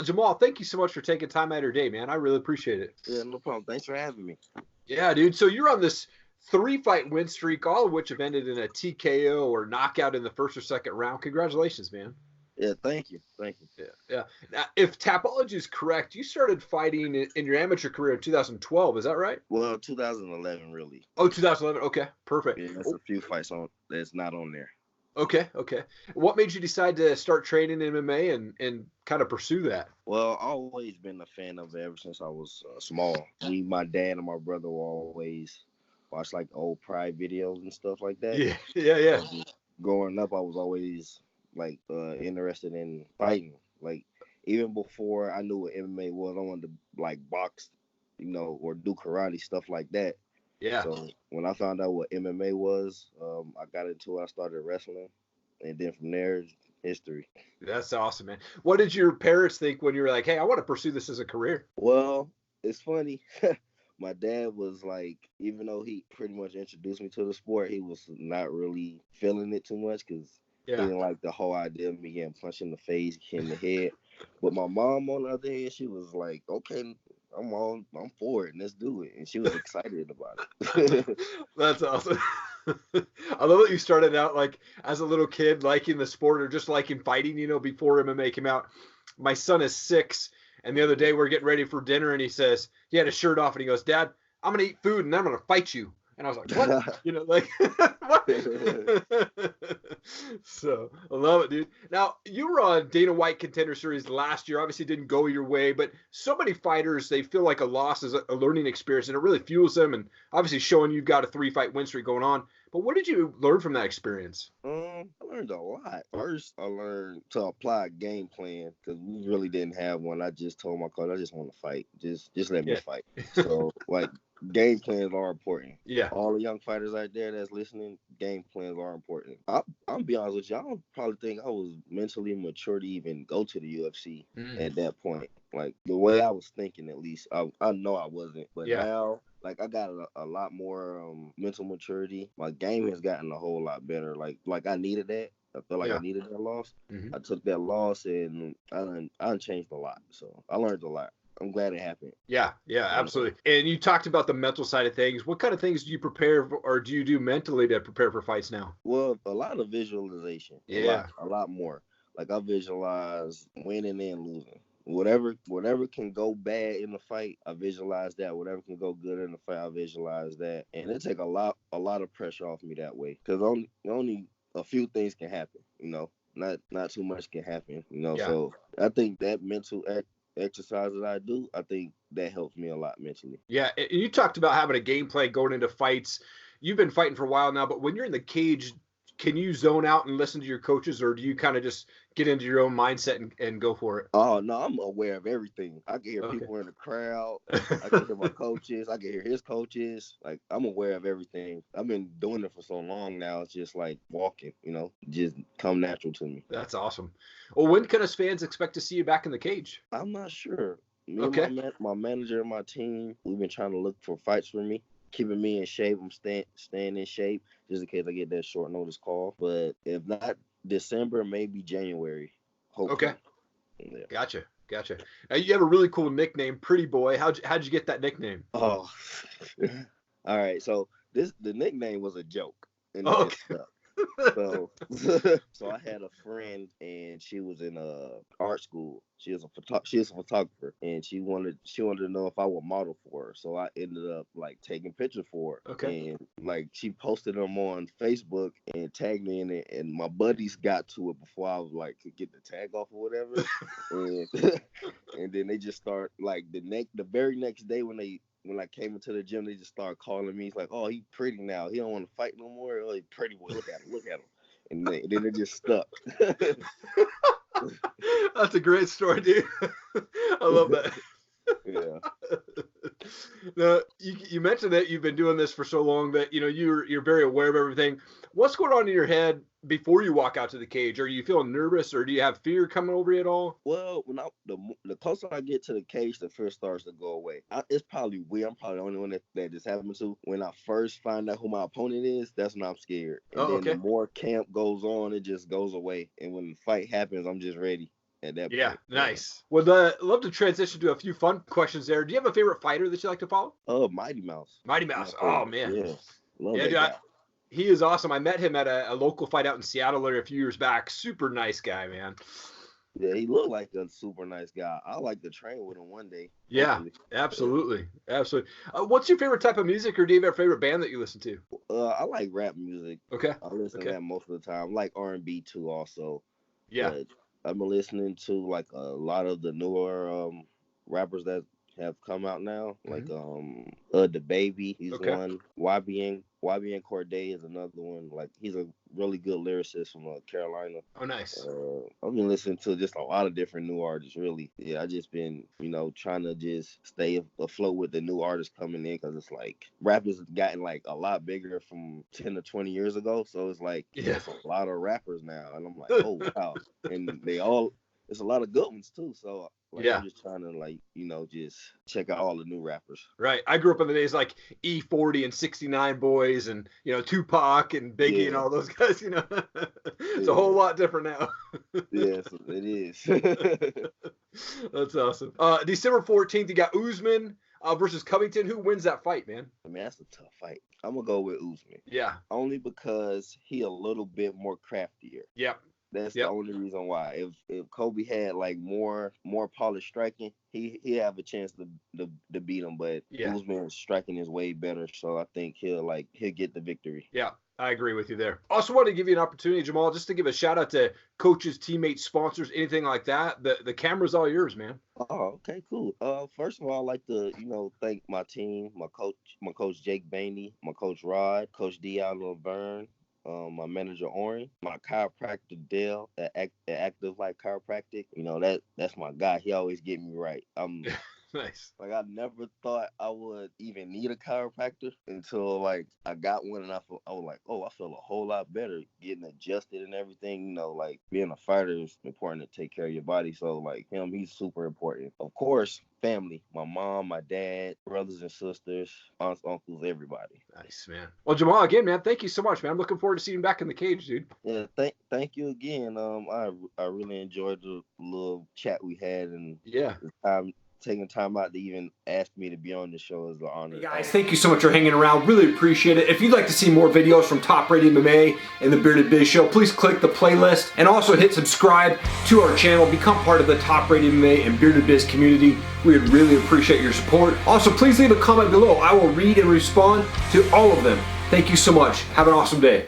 Well, Jamall, thank you so much for taking time out of your day, man. I really appreciate it. Yeah, no problem. Thanks for having me. Yeah, dude. So you're on this 3-fight win streak, all of which have ended in a TKO or knockout in the first or second round. Congratulations, man. Yeah, thank you. Thank you. Yeah. Now, if Tapology is correct, you started fighting in your amateur career in 2012. Is that right? Well, 2011, really. Oh, 2011. Okay, perfect. Yeah, there's a few fights on that's not on there. Okay. What made you decide to start training MMA and kind of pursue that? Well, I've always been a fan of it ever since I was small. Me, my dad, and my brother will always watch like old Pride videos and stuff like that. Yeah. So, growing up, I was always like interested in fighting. Like even before I knew what MMA was, I wanted to like box, or do karate, stuff like that. Yeah. So when I found out what MMA was, I got into it. I started wrestling, and then from there, history. That's awesome, man. What did your parents think when you were like, "Hey, I want to pursue this as a career"? Well, it's funny. My dad was like, even though he pretty much introduced me to the sport, he was not really feeling it too much because he didn't like the whole idea of me getting punched in the face, in the head. But my mom, on the other hand, she was like, okay, I'm for it, and let's do it. And she was excited about it. That's awesome. I love that you started out like as a little kid liking the sport or just liking fighting, before MMA came out. My son is 6, and the other day we're getting ready for dinner, and he had his shirt off, and he goes, "Dad, I'm going to eat food, and then I'm going to fight you." And I was like, what? What? So I love it, dude. Now, you were on Dana White Contender Series last year. Obviously didn't go your way, but so many fighters, they feel like a loss is a learning experience, and it really fuels them. And obviously showing you've got a 3-fight win streak going on. But what did you learn from that experience? I learned a lot. First, I learned to apply a game plan because we really didn't have one. I just told my coach, I just want to fight. Just let me fight. So, like, game plans are important. Yeah. All the young fighters out there that's listening, game plans are important. I'll be honest with you. I don't probably think I was mentally mature to even go to the UFC at that point. Like, the way I was thinking, at least, I know I wasn't. But now, like, I got a lot more mental maturity. My game has gotten a whole lot better. Like I needed that. I felt like I needed that loss. I took that loss, and I changed a lot. So I learned a lot. I'm glad it happened. Yeah, absolutely. And you talked about the mental side of things. What kind of things do you prepare for, or do you do mentally to prepare for fights now? Well, a lot of visualization. Yeah. A lot more. Like, I visualize winning and losing. Whatever can go bad in the fight, I visualize that. Whatever can go good in the fight, I visualize that. And it take a lot of pressure off me that way. Because only a few things can happen, Not too much can happen, So I think that mental exercise that I do, I think that helps me a lot mentally. Yeah, and you talked about having a game plan going into fights. You've been fighting for a while now, but when you're in the cage, can you zone out and listen to your coaches, or do you kind of just get into your own mindset and go for it? Oh, no, I'm aware of everything. I can hear people in the crowd. I can hear my coaches. I can hear his coaches. Like, I'm aware of everything. I've been doing it for so long now. It's just like walking, just come natural to me. That's awesome. Well, when can us fans expect to see you back in the cage? I'm not sure. Me and my manager and my team, we've been trying to look for fights for me, keeping me in shape. I'm staying in shape just in case I get that short notice call. But if not December, maybe January. Hopefully. Okay. Yeah. Gotcha. Now, you have a really cool nickname, Prettyboy. How'd you get that nickname? Oh, all right. So the nickname was a joke. And So I had a friend, and she was in art school. She is a photographer, and she wanted to know if I would model for her. So I ended up like taking pictures for her. Okay. And like she posted them on Facebook and tagged me in it, and my buddies got to it before I was like could get the tag off or whatever. and then they just start like the very next day when I came into the gym, they just started calling me. It's like, oh, he pretty now. He don't want to fight no more. Oh, he pretty boy. Look at him. And then it just stuck. That's a great story, dude. I love that. Yeah. Now, you mentioned that you've been doing this for so long that you're very aware of everything. What's going on in your head before you walk out to the cage? Are you feeling nervous, or do you have fear coming over you at all? Well, when the closer I get to the cage, the fear starts to go away. It's probably weird. I'm probably the only one that this happened to. When I first find out who my opponent is, that's when I'm scared. And then the more camp goes on, it just goes away. And when the fight happens, I'm just ready. at that Yeah, point. nice. Would love to transition to a few fun questions there. Do you have a favorite fighter that you like to follow? Mighty Mouse. Mighty Mouse. Oh man. Yeah. Love Yeah, that dude, guy. he is awesome. I met him at a local fight out in Seattle a few years back. Super nice guy, man. Yeah, he looked like a super nice guy. I like to train with him one day. Yeah, Hopefully. absolutely. Absolutely. What's your favorite type of music, or do you have a favorite band that you listen to? I like rap music. Okay. I listen to that most of the time. I like R&B too also. Yeah. But I've been listening to like a lot of the newer rappers that have come out now. Like the Baby, he's one. YBN Corday is another one. Like he's a really good lyricist from Carolina. Oh, nice. I've been listening to just a lot of different new artists, really. Yeah, I just been, trying to just stay afloat with the new artists coming in, because it's like rap has gotten like a lot bigger from 10 to 20 years ago. So it's like there's a lot of rappers now, and I'm like, oh wow, and there's a lot of good ones too. So I'm just trying to just check out all the new rappers. Right. I grew up in the days like E40 and 69 Boys and Tupac and Biggie and all those guys. It's a whole lot different now. Yes, it is. That's awesome. December 14th, you got Usman versus Covington. Who wins that fight, man? I mean, that's a tough fight. I'm gonna go with Usman. Yeah. Only because he a little bit more craftier. Yep. That's the only reason why. If Kobe had like more polished striking, he have a chance to beat him. But Usman's striking is way better, so I think he'll get the victory. Yeah, I agree with you there. Also want to give you an opportunity, Jamall, just to give a shout out to coaches, teammates, sponsors, anything like that. The camera's all yours, man. Oh, okay, cool. First of all, I'd like to thank my team, my coach Jake Bainey, my coach Rod, Coach Diallo Laverne. My manager Oren, my chiropractor Dale at Active Life Chiropractic. That's my guy. He always get me right. Nice. Like I never thought I would even need a chiropractor until I got one, and I was like, oh, I feel a whole lot better getting adjusted and everything. Being a fighter is important to take care of your body. So he's super important. Of course, family, my mom, my dad, brothers and sisters, aunts, uncles, everybody. Nice, man. Well, Jamall, again, man, thank you so much, man. I'm looking forward to seeing you back in the cage, dude. Yeah, thank you again. I really enjoyed the little chat we had, and taking time out to even ask me to be on the show is an honor. Hey guys, thank you so much for hanging around. Really appreciate it. If you'd like to see more videos from Top Rated MMA and the Bearded Biz Show, please click the playlist and also hit subscribe to our channel. Become part of the Top Rated MMA and Bearded Biz community. We would really appreciate your support. Also, please leave a comment below. I will read and respond to all of them. Thank you so much. Have an awesome day.